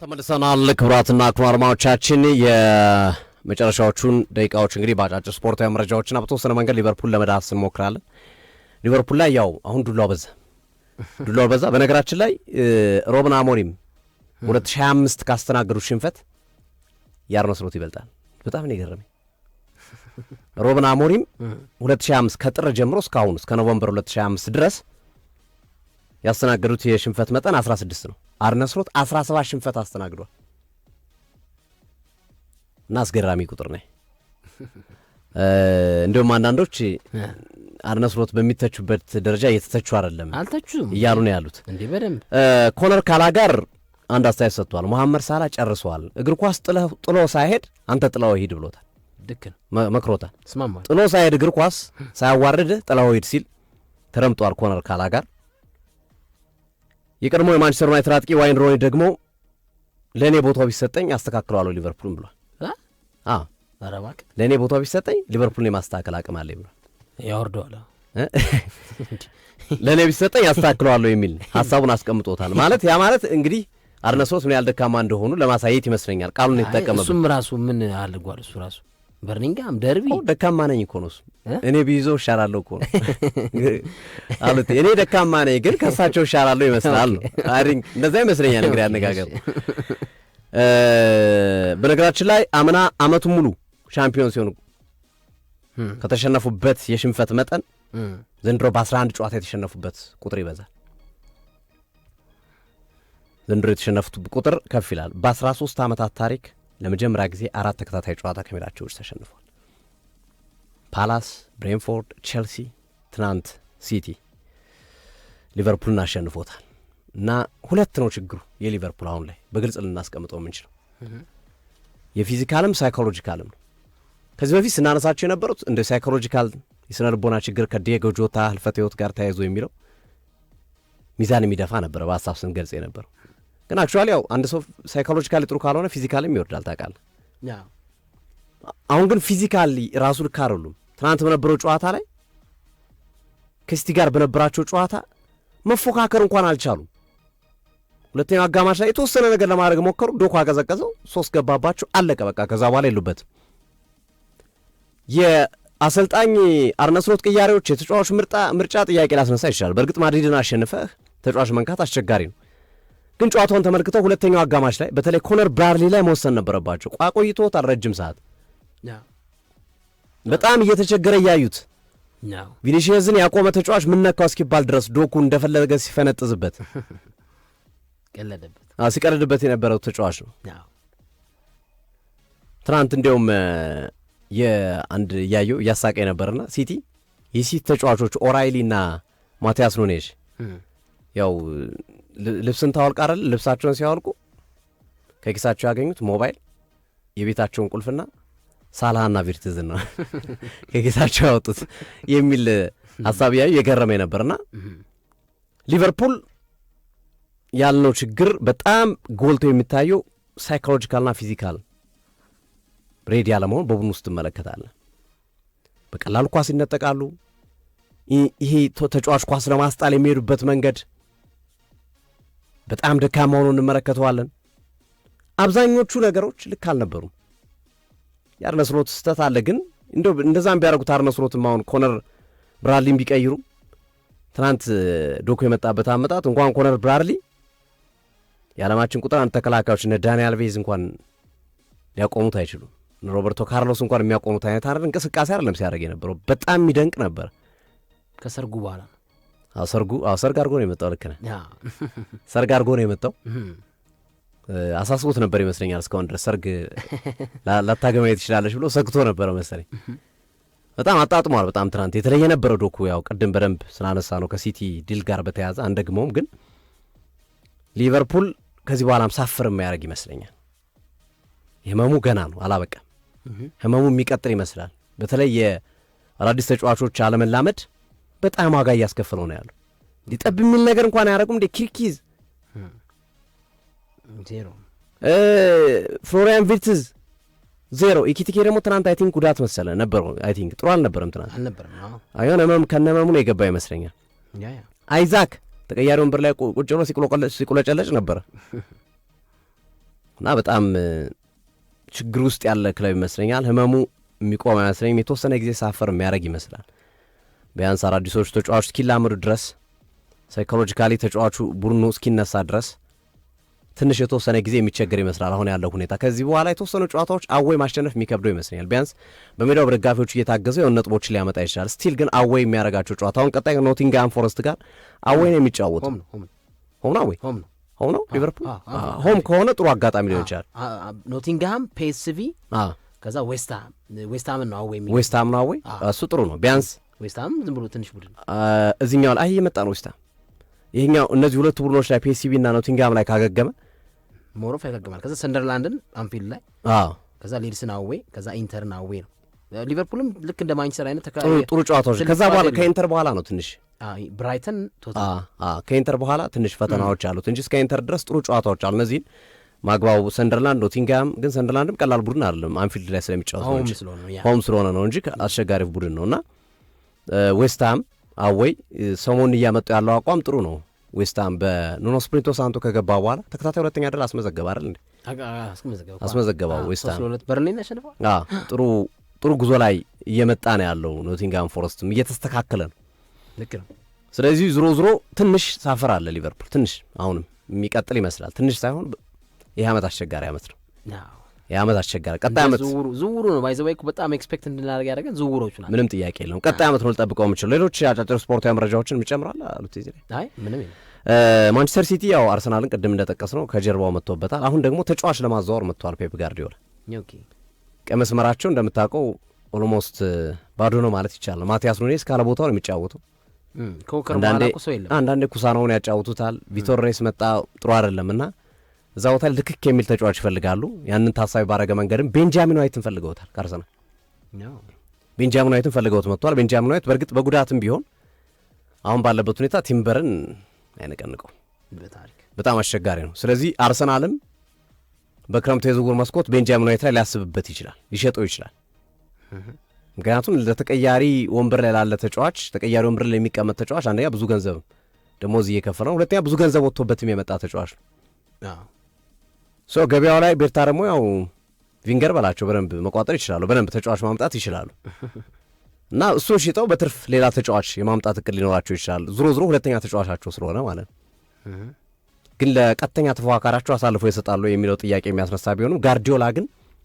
ተመልሰናል። ክቡራትና ክቡራን አድማጮቻችን የመጨረሻዎቹን ደቂቃዎች እንግዲህ በአጫጭር ስፖርታዊ መረጃዎችና በተወሰነ መንገድ ሊቨርፑል ለመዳሰስ እንሞክራለን። ሊቨርፑል ላይ ያው አሁን ዱላው በዛ። በነገራችን ላይ ሩበን አሞሪም 2025 ካስተናገዱት ሽንፈት የአርነ ስሎት ይበልጣል። በጣም ነው የገረመኝ። ሩበን አሞሪም 2025 ከጥር ጀምሮ እስካሁን እስከ ኖቨምበር 2025 ድረስ ያስተናገዱት የሽንፈት መጠን 16 ነው። አርነ ስሎት 17 ሽንፈት አስተናግዷል እና አስገራሚ ቁጥር ነው። እንደውም አንዳንዶች አርነ ስሎት በሚተቹበት ደረጃ እየተተቹ አይደለም አልተቹም እያሉ ነው ያሉት። እንዴ በደንብ ኮነር ካላጋር አንድ አስተያየት ሰጥቷል። መሐመድ ሳላ ጨርሷል፣ እግር ኳስ ጥሎ ሳይሄድ አንተ ጥላው ሂድ ብሎታል። ድክን መክሮታል። ስማማል። ጥሎ ሳይሄድ እግር ኳስ ሳያዋርድ ጥላው ሂድ ሲል ተረምጧል ኮነር ካላጋር። የቀድሞ የማንቸስተር ዩናይትድ አጥቂ ዋይን ሮኒ ደግሞ ለእኔ ቦታው ቢሰጠኝ አስተካክለዋለሁ ሊቨርፑልን ብሏል። አረባክ ለእኔ ቦታው ቢሰጠኝ ሊቨርፑልን የማስተካከል አቅም አለ ብሏል። ያወርደዋል። ለእኔ ቢሰጠኝ አስተካክለዋለሁ የሚል ሀሳቡን አስቀምጦታል። ማለት ያ ማለት እንግዲህ አርነ ስሎት ምን ያህል ደካማ እንደሆኑ ለማሳየት ይመስለኛል ቃሉን የተጠቀመበት። እሱም ራሱ ምን አልጓል። እሱ ራሱ በርኒንጋም ደርቢ ደካማ ነኝ እኮ ነው እሱ። እኔ ቢይዘው እሻላለሁ እኮ ነው አሉት። እኔ ደካማ ነኝ ግን ከሳቸው እሻላለሁ ይመስላል ነው። እንደዛ ይመስለኛል እንግዲህ አነጋገሩ። በነገራችን ላይ አምና አመቱን ሙሉ ሻምፒዮን ሲሆኑ ከተሸነፉበት የሽንፈት መጠን ዘንድሮ በ11 ጨዋታ የተሸነፉበት ቁጥር ይበዛል። ዘንድሮ የተሸነፉት ቁጥር ከፍ ይላል። በ13 ዓመታት ታሪክ ለመጀመሪያ ጊዜ 4 ተከታታይ ጨዋታ ከሜዳቸው ውጭ ተሸንፏል። ፓላስ፣ ብሬንፎርድ፣ ቼልሲ፣ ትናንት ሲቲ ሊቨርፑልን አሸንፎታል። እና ሁለት ነው ችግሩ የሊቨርፑል አሁን ላይ በግልጽ ልናስቀምጠው የምንችለው የፊዚካልም ሳይኮሎጂካልም ነው። ከዚህ በፊት ስናነሳቸው የነበሩት እንደ ሳይኮሎጂካል የስነ ልቦና ችግር ከዲየጎ ጆታ ህልፈተ ህይወት ጋር ተያይዞ የሚለው ሚዛን የሚደፋ ነበረ በሀሳብ ስንገልጽ የነበረው። ግን አክቹዋሊ ያው አንድ ሰው ሳይኮሎጂካሊ ጥሩ ካልሆነ ፊዚካልም ይወርዳል ታውቃለህ። አሁን ግን ፊዚካሊ ራሱ ልክ አይደሉም። ትናንት በነበረው ጨዋታ ላይ ከሲቲ ጋር በነበራቸው ጨዋታ መፎካከር እንኳን አልቻሉም። ሁለተኛው አጋማሽ ላይ የተወሰነ ነገር ለማድረግ ሞከሩ። ዶኳ አቀዘቀዘው፣ 3 ገባባቸው፣ አለቀ በቃ። ከዛ በኋላ የሉበትም። የአሰልጣኝ አርነ ስሎት ቅያሬዎች የተጫዋቹ ምርጫ ጥያቄ ላስነሳ ይችላል። በእርግጥ ማድሪድን አሸንፈህ ተጫዋች መንካት አስቸጋሪ ነው። ግን ጨዋታውን ተመልክተው ሁለተኛው አጋማሽ ላይ በተለይ ኮነር ብራድሊ ላይ መወሰን ነበረባቸው። ቆይቶታል ረጅም ሰዓት በጣም እየተቸገረ እያዩት ቪኒሺየስን ያቆመ ተጫዋች ምን ነካው እስኪባል ድረስ ዶኩ እንደፈለገ ሲፈነጥዝበት ሲቀልድበት የነበረው ተጫዋች ነው። ትናንት እንዲያውም የአንድ እያየው እያሳቀ ነበርና ሲቲ የሲቲ ተጫዋቾች ኦራይሊና ማቲያስ ኑኔዥ ያው ልብስን ታወልቅ አይደል? ልብሳቸውን ሲያወልቁ ከኪሳቸው ያገኙት ሞባይል፣ የቤታቸውን ቁልፍና ሳላህና ቪርትዝን ነው ከኪሳቸው ያወጡት የሚል ሀሳብ ያዩ የገረመ ነበርና ሊቨርፑል ያልነው ችግር በጣም ጎልቶ የሚታየው ሳይኮሎጂካልና ፊዚካል ሬዲ ያለመሆን በቡድን ውስጥ ትመለከታለህ። በቀላሉ ኳስ ይነጠቃሉ። ይሄ ተጫዋች ኳስ ለማስጣል የሚሄዱበት መንገድ በጣም ደካማ ሆኖ እንመለከተዋለን። አብዛኞቹ ነገሮች ልክ አልነበሩም። የአርነ ስሎት ስህተት አለ። ግን እንደዛም ቢያደርጉት አርነ ስሎትም አሁን ኮነር ብራድሊን ቢቀይሩ ትናንት ዶኮ የመጣበት አመጣት እንኳን ኮነር ብራድሊ የዓለማችን ቁጥር አንድ ተከላካዮች እነ ዳኒ አልቬዝ እንኳን ሊያቆሙት አይችሉም። ሮበርቶ ካርሎስ እንኳን የሚያቆሙት አይነት አይደል እንቅስቃሴ አይደለም ሲያደርግ የነበረው። በጣም የሚደንቅ ነበር። ከሰርጉ በኋላ ሰርግ አድርጎ ነው የመጣው። ልክ ነህ። ሰርግ አድርጎ ነው የመጣው። አሳስቦት ነበር ይመስለኛል እስካሁን ድረስ ሰርግ ላታገማየት ትችላለች ብሎ ሰግቶ ነበረ መሰለኝ። በጣም አጣጥሟል። በጣም ትናንት የተለየ ነበረ ዶኩ። ያው ቅድም በደንብ ስናነሳ ነው ከሲቲ ዲል ጋር በተያያዘ አንደግመውም። ግን ሊቨርፑል ከዚህ በኋላም ሳፍር የሚያደርግ ይመስለኛል። ህመሙ ገና ነው አላበቃም። ህመሙ የሚቀጥል ይመስላል። በተለይ የአዳዲስ ተጫዋቾች አለመላመድ በጣም ዋጋ እያስከፈለው ነው ያለው። ሊጠብ የሚል ነገር እንኳን አያደርጉም። እንደ ኪርኪዝ ዜሮ፣ ፍሎሪያን ቪርትዝ ዜሮ። ኢኪቲኬ ደግሞ ትናንት አይ ቲንክ ጉዳት መሰለ ነበረው። አይ ቲንክ ጥሩ አልነበረም ትናንት። አይሆን ህመም ከነመሙ ነው የገባ ይመስለኛል። አይዛክ ተቀያሪ ወንበር ላይ ቁጭ ብሎ ሲቁለጨለጭ ነበረ። እና በጣም ችግር ውስጥ ያለ ክለብ ይመስለኛል። ህመሙ የሚቆም አይመስለኝም። የተወሰነ ጊዜ ሳፈር የሚያደርግ ይመስላል። ቢያንስ አዳዲሶቹ ተጫዋቾች እስኪላምዱ ድረስ ሳይኮሎጂካሊ ተጫዋቹ ቡድኑ እስኪነሳ ድረስ ትንሽ የተወሰነ ጊዜ የሚቸገር ይመስላል አሁን ያለው ሁኔታ። ከዚህ በኋላ የተወሰኑ ጨዋታዎች አዌይ ማሸነፍ የሚከብደው ይመስለኛል። ቢያንስ በሜዳው በደጋፊዎቹ እየታገዘ የሆነ ነጥቦችን ሊያመጣ ይችላል። ስቲል ግን አዌይ የሚያደርጋቸው ጨዋታ አሁን ቀጣይ ኖቲንግሃም ፎረስት ጋር አዌይ ነው የሚጫወቱ። ሆም ነው ሊቨርፑል ሆም ከሆነ ጥሩ አጋጣሚ ሊሆን ይችላል። ኖቲንግሃም፣ ፒኤስቪ ከዛ ዌስትሃምን ነው አዌይ ዌስትሃም ነው አዌይ። እሱ ጥሩ ነው። ቢያንስ ዌስትሃም ዝም ብሎ ትንሽ ቡድን እዚህኛው ላይ እየመጣ ነው ዌስትሃም። ይሄኛው እነዚህ ሁለቱ ቡድኖች ላይ ፒኤስቪ እና ኖቲንግሃም ላይ ካገገመ ሞሮፍ ያገግማል። ከዛ ሰንደርላንድን አንፊልድ ላይ ከዛ ሊድስን አዌይ ከዛ ኢንተርን አዌይ ነው። ሊቨርፑልም ልክ እንደ ማንቸስተር አይነት ጥሩ ጨዋታዎች ከዛ በኋላ ከኢንተር በኋላ ነው ትንሽ ብራይተን ከኢንተር በኋላ ትንሽ ፈተናዎች አሉት እንጂ እስከ ኢንተር ድረስ ጥሩ ጨዋታዎች አሉ። እነዚህን ማግባቡ ሰንደርላንድ፣ ኖቲንግሃም ግን ሰንደርላንድም ቀላል ቡድን አይደለም። አንፊልድ ላይ ስለሚጫወት ሆም ስለሆነ ነው እንጂ አስቸጋሪ ቡድን ነው። እና ዌስትሃም አዌይ ሰሞኑን እያመጡ ያለው አቋም ጥሩ ነው። ዌስትሃም በኑኖ ስፕሪንቶ ሳንቶ ከገባ በኋላ ተከታታይ ሁለተኛ ድል አስመዘገበ አይደል እንዴ? አስመዘገበው ዌስትሃም ጥሩ ጉዞ ላይ እየመጣ ነው ያለው። ኖቲንግሃም ፎረስትም እየተስተካከለ ነው። ልክ ነው። ስለዚህ ዝሮ ትንሽ ሳፈር አለ ሊቨርፑል ትንሽ አሁንም የሚቀጥል ይመስላል። ትንሽ ሳይሆን ይህ ዓመት አስቸጋሪ ዓመት ነው። ይህ ዓመት አስቸጋሪ ቀጣይ ዓመት ዝውውሩ ነው ባይዘባይ በጣም ኤክስፔክት እንድናደርግ ያደረገን ዝውውሮቹ ናቸው። ምንም ጥያቄ የለውም። ቀጣይ ዓመት ነው ልጠብቀው የምችለው። ሌሎች አጫጭር ስፖርታዊ መረጃዎችን ይጨምራል አሉት እዚህ ላይ ምንም ማንቸስተር ሲቲ ያው አርሰናልን ቅድም እንደጠቀስ ነው ከጀርባው መጥቶበታል። አሁን ደግሞ ተጫዋች ለማዘዋወር መጥቷል ፔፕ ጋርዲዮላ። ቀይ መስመራቸው እንደምታውቀው ኦልሞስት ባዶ ነው ማለት ይቻላል። ማቲያስ ኑኔዝ ካለ ቦታው ነው የሚጫወተው። አንዳንዴ ኩሳናውን ያጫውቱታል። ቪቶር ሬስ መጣ ጥሩ አይደለም እና እዛ ቦታ ልክክ የሚል ተጫዋች ይፈልጋሉ። ያንን ታሳቢ ባረገ መንገድም ቤንጃሚን ዋይትን ፈልገውታል። ከአርሰናል ቤንጃሚን ዋይትን ፈልገውት መጥቷል። ቤንጃሚን ዋይት በእርግጥ በጉዳትም ቢሆን አሁን ባለበት ሁኔታ ቲምበርን አይነቀንቀው፣ በጣም አስቸጋሪ ነው። ስለዚህ አርሰናልም በክረምቱ የዝውውር መስኮት ቤንጃሚን ዋይት ላይ ሊያስብበት ይችላል፣ ሊሸጠው ይችላል። ምክንያቱም ለተቀያሪ ወንበር ላይ ላለ ተጫዋች ተቀያሪ ወንበር ላይ የሚቀመጥ ተጫዋች አንደኛ ብዙ ገንዘብ ደሞዝ እየከፈለ ነው፣ ሁለተኛ ብዙ ገንዘብ ወጥቶበትም የመጣ ተጫዋች ነው። ገበያው ላይ ቤርታ ደግሞ ያው ቪንገር በላቸው በደንብ መቋጠር ይችላሉ፣ በደንብ ተጫዋች ማምጣት ይችላሉ እና እሱን ሽጠው በትርፍ ሌላ ተጫዋች የማምጣት እቅድ ሊኖራቸው ይችላል። ዙሮ ሁለተኛ ተጫዋቻቸው ስለሆነ ማለት ነው። ግን ለቀጥተኛ ተፎካካሪያቸው አሳልፎ ይሰጣሉ የሚለው ጥያቄ የሚያስነሳ ቢሆንም ጋርዲዮላ ግን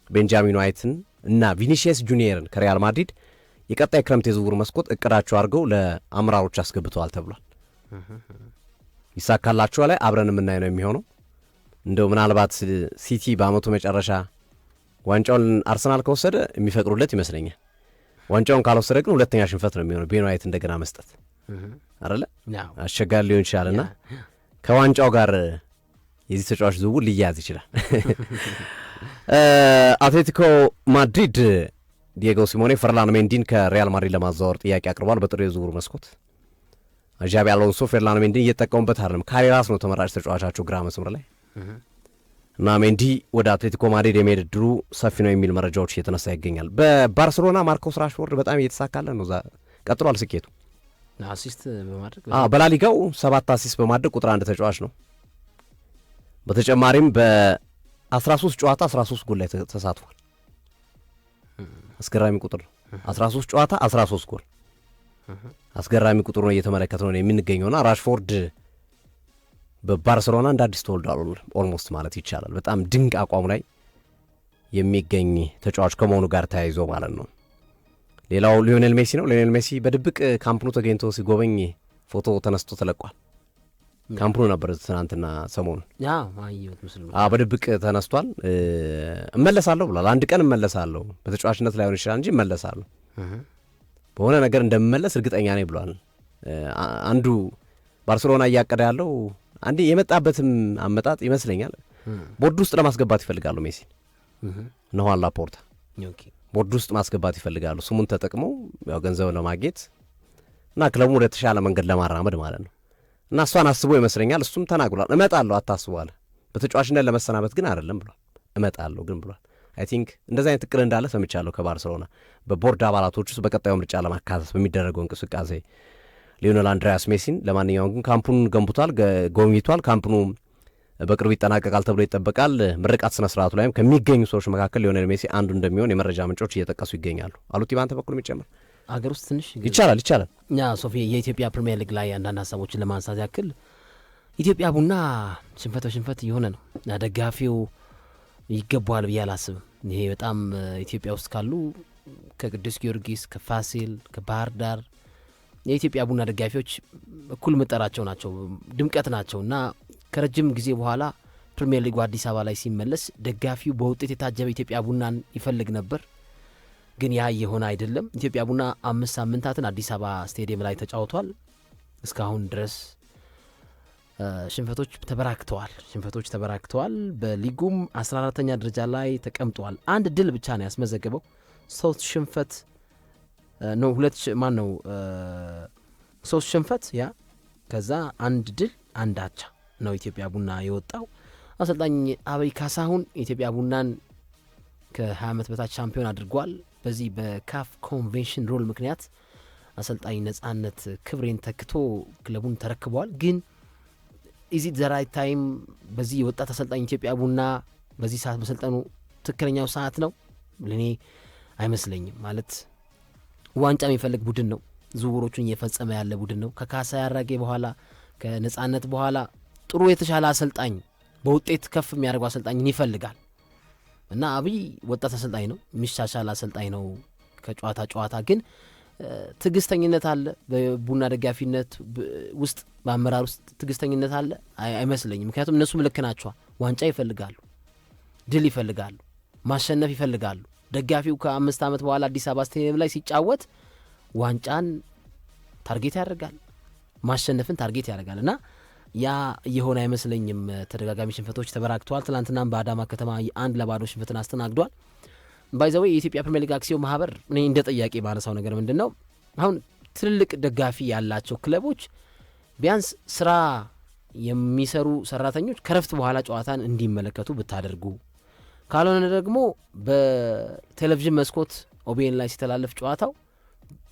ቤንጃሚን ዋይትን እና ቪኒሺየስ ጁኒየርን ከሪያል ማድሪድ የቀጣይ ክረምት የዝውውር መስኮት እቅዳቸው አድርገው ለአምራሮች አስገብተዋል ተብሏል። ይሳካላቸው ላይ አብረን የምናይ ነው የሚሆነው። እንደው ምናልባት ሲቲ በአመቱ መጨረሻ ዋንጫውን አርሰናል ከወሰደ የሚፈቅዱለት ይመስለኛል። ዋንጫውን ካልወሰደ ግን ሁለተኛ ሽንፈት ነው የሚሆነው። ቤን ዋይት እንደገና መስጠት አይደለ አስቸጋሪ ሊሆን ይችላልና ከዋንጫው ጋር የዚህ ተጫዋች ዝውውር ሊያያዝ ይችላል። አትሌቲኮ ማድሪድ ዲየጎ ሲሞኔ ፈርላን ሜንዲን ከሪያል ማድሪድ ለማዛወር ጥያቄ አቅርቧል። በጥሩ የዝውውር መስኮት ዣቢ አሎንሶ ፈርላን ሜንዲን እየተጠቀሙበት አይደለም። ካሬራስ ነው ተመራጭ ተጫዋቻቸው ግራ መስመር ላይ እና ሜንዲ ወደ አትሌቲኮ ማድሪድ የመሄድ ዕድሉ ሰፊ ነው የሚል መረጃዎች እየተነሳ ይገኛል። በባርሴሎና ማርኮስ ራሽፎርድ በጣም እየተሳካለን ነው። ቀጥሏል ስኬቱ። አሲስት በማድረግ በላሊጋው 7 አሲስት በማድረግ ቁጥር 1 ተጫዋች ነው። በተጨማሪም በ13 ጨዋታ 13 ጎል ላይ ተሳትፏል። አስገራሚ ቁጥር ነው። 13 ጨዋታ 13 ጎል አስገራሚ ቁጥር ነው እየተመለከተ ነው የሚገኘውና ራሽፎርድ በባርሴሎና እንደ አዲስ ተወልዷል ኦልሞስት ማለት ይቻላል። በጣም ድንቅ አቋሙ ላይ የሚገኝ ተጫዋች ከመሆኑ ጋር ተያይዞ ማለት ነው። ሌላው ሊዮኔል ሜሲ ነው። ሊዮኔል ሜሲ በድብቅ ካምፕኑ ተገኝቶ ሲጎበኝ ፎቶ ተነስቶ ተለቋል። ካምፕኑ ነበር ትናንትና ሰሞኑን በድብቅ ተነስቷል። እመለሳለሁ ብሏል። አንድ ቀን እመለሳለሁ፣ በተጫዋችነት ላይሆን ይችላል እንጂ እመለሳለሁ፣ በሆነ ነገር እንደምመለስ እርግጠኛ ነኝ ብሏል። አንዱ ባርሴሎና እያቀደ ያለው አንዴ የመጣበትም አመጣጥ ይመስለኛል ቦርድ ውስጥ ለማስገባት ይፈልጋሉ። ሜሲ ነዋን ላፖርታ ቦርድ ውስጥ ማስገባት ይፈልጋሉ፣ ስሙን ተጠቅመው ያው ገንዘብ ለማግኘት እና ክለቡን ወደ ተሻለ መንገድ ለማራመድ ማለት ነው። እና እሷን አስቦ ይመስለኛል እሱም ተናግሯል። እመጣለሁ አታስቡ አለ። በተጫዋችነት ለመሰናበት ግን አይደለም ብሏል። እመጣለሁ ግን ብሏል። አይ ቲንክ እንደዚህ አይነት እቅድ እንዳለ ሰምቻለሁ ከባርሴሎና በቦርድ አባላቶች ውስጥ በቀጣዩ ምርጫ ለማካተት በሚደረገው እንቅስቃሴ ሊዮኔል አንድሪያስ ሜሲን። ለማንኛውም ግን ካምፑን ገንብቷል፣ ጎብኝቷል። ካምፕኑ በቅርቡ ይጠናቀቃል ተብሎ ይጠበቃል። ምርቃት ስነ ስርዓቱ ላይም ከሚገኙ ሰዎች መካከል ሊዮኔል ሜሲ አንዱ እንደሚሆን የመረጃ ምንጮች እየጠቀሱ ይገኛሉ። አሉቲ ባንተ በኩል የሚጨምር አገር ውስጥ ትንሽ ይቻላል እኛ ሶፊ የኢትዮጵያ ፕሪሚየር ሊግ ላይ አንዳንድ ሀሳቦችን ለማንሳት ያክል ኢትዮጵያ ቡና ሽንፈት እየሆነ ነው። ደጋፊው ይገባዋል ብዬ አላስብም። ይሄ በጣም ኢትዮጵያ ውስጥ ካሉ ከቅዱስ ጊዮርጊስ፣ ከፋሲል፣ ከባህር ዳር የኢትዮጵያ ቡና ደጋፊዎች እኩል ምጠራቸው ናቸው፣ ድምቀት ናቸው እና ከረጅም ጊዜ በኋላ ፕሪሚየር ሊጉ አዲስ አበባ ላይ ሲመለስ ደጋፊው በውጤት የታጀበ ኢትዮጵያ ቡናን ይፈልግ ነበር። ግን ያ የሆነ አይደለም። ኢትዮጵያ ቡና 5 ሳምንታትን አዲስ አበባ ስቴዲየም ላይ ተጫውቷል። እስካሁን ድረስ ሽንፈቶች ተበራክተዋል። በሊጉም 14ተኛ ደረጃ ላይ ተቀምጧል። አንድ ድል ብቻ ነው ያስመዘገበው። 3 ሽንፈት ነው 3 ሽንፈት ያ ከዛ 1 ድል 1 አቻ ነው ኢትዮጵያ ቡና የወጣው። አሰልጣኝ አበይ ካሳሁን ኢትዮጵያ ቡናን ከ20 ዓመት በታች ሻምፒዮን አድርጓል። በዚህ በካፍ ኮንቬንሽን ሮል ምክንያት አሰልጣኝ ነጻነት ክብሬን ተክቶ ክለቡን ተረክበዋል። ግን ኢዚት ዘ ራይት ታይም በዚህ የወጣት አሰልጣኝ ኢትዮጵያ ቡና በዚህ ሰዓት መሰልጠኑ ትክክለኛው ሰዓት ነው? ለኔ አይመስለኝም። ማለት ዋንጫ የሚፈልግ ቡድን ነው። ዝውውሮቹን እየፈጸመ ያለ ቡድን ነው። ከካሳ ያራጌ በኋላ ከነጻነት በኋላ ጥሩ የተሻለ አሰልጣኝ በውጤት ከፍ የሚያደርገው አሰልጣኝን ይፈልጋል እና አብይ ወጣት አሰልጣኝ ነው፣ የሚሻሻል አሰልጣኝ ነው። ከጨዋታ ግን ትዕግስተኝነት አለ። በቡና ደጋፊነት ውስጥ በአመራር ውስጥ ትዕግስተኝነት አለ አይመስለኝም። ምክንያቱም እነሱም ልክ ናቸዋል። ዋንጫ ይፈልጋሉ፣ ድል ይፈልጋሉ፣ ማሸነፍ ይፈልጋሉ። ደጋፊው ከ5 ዓመት በኋላ አዲስ አበባ ስቴዲየም ላይ ሲጫወት ዋንጫን ታርጌት ያደርጋል፣ ማሸነፍን ታርጌት ያደርጋል እና ያ የሆነ አይመስለኝም። ተደጋጋሚ ሽንፈቶች ተበራክተዋል። ትናንትናም በአዳማ ከተማ 1-0 ሽንፈትን አስተናግዷል። ባይዘዌ የኢትዮጵያ ፕሪሚየር ሊግ አክሲዮን ማህበር እኔ እንደ ጥያቄ ባነሳው ነገር ምንድን ነው፣ አሁን ትልልቅ ደጋፊ ያላቸው ክለቦች ቢያንስ ስራ የሚሰሩ ሰራተኞች ከረፍት በኋላ ጨዋታን እንዲመለከቱ ብታደርጉ፣ ካልሆነ ደግሞ በቴሌቪዥን መስኮት ኦቤን ላይ ሲተላለፍ ጨዋታው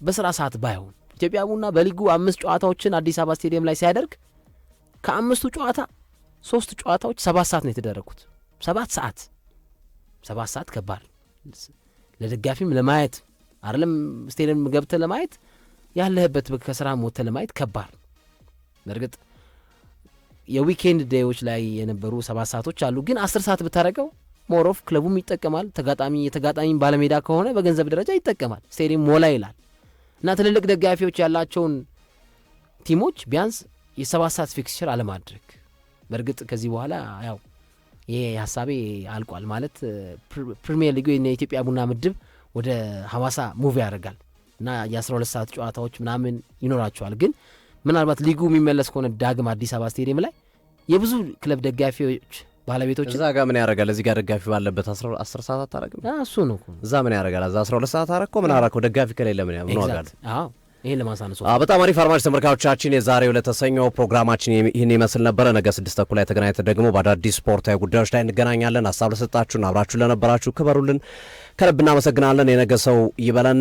በስራ ሰዓት ባይሆን። ኢትዮጵያ ቡና በሊጉ 5 ጨዋታዎችን አዲስ አበባ ስቴዲየም ላይ ሲያደርግ ከ5ቱ ጨዋታ 3 ጨዋታዎች 7 ሰዓት ነው የተደረጉት። 7 ሰዓት ከባድ ለደጋፊም ለማየት አይደለም፣ ስቴዲየም ገብተህ ለማየት ያለህበት ከስራ ሞተህ ለማየት ከባድ። በእርግጥ የዊኬንድ ዴዮች ላይ የነበሩ 7 ሰዓቶች አሉ። ግን 10 ሰዓት ብታደረገው ሞሮፍ ክለቡም ይጠቀማል። የተጋጣሚ ባለሜዳ ከሆነ በገንዘብ ደረጃ ይጠቀማል። ስቴዲየም ሞላ ይላል እና ትልልቅ ደጋፊዎች ያላቸውን ቲሞች ቢያንስ የ7 ሰዓት ፊክስቸር አለማድረግ። በእርግጥ ከዚህ በኋላ ያው ይሄ ሀሳቤ አልቋል ማለት ፕሪሚየር ሊጉ የኢትዮጵያ ቡና ምድብ ወደ ሐዋሳ ሙቭ ያደርጋል እና የ12 ሰዓት ጨዋታዎች ምናምን ይኖራቸዋል። ግን ምናልባት ሊጉ የሚመለስ ከሆነ ዳግም አዲስ አበባ ስቴዲየም ላይ የብዙ ክለብ ደጋፊዎች ባለቤቶች እዛ ጋር ምን ያደርጋል? እዚህ ጋር ደጋፊ ባለበት 10 ሰዓት አታረግም? እሱ ነው እዛ ምን ያደርጋል? እዛ 12 ሰዓት አረኮ ምን አራኮ ደጋፊ ከሌለ ምን ያደርጋል? አዎ ይሄን ለማሳነሱ በጣም አሪፍ አድማጭ ተመልካቾቻችን፣ የዛሬው ለተሰኘው ፕሮግራማችን ይህን ይመስል ነበረ። ነገ 6 ላይ ተገናኝተን ደግሞ በአዳዲስ ስፖርታዊ ጉዳዮች ላይ እንገናኛለን። ሀሳብ ለሰጣችሁን አብራችሁ ለነበራችሁ ክበሩልን፣ ከልብ እናመሰግናለን። የነገ ሰው ይበለን።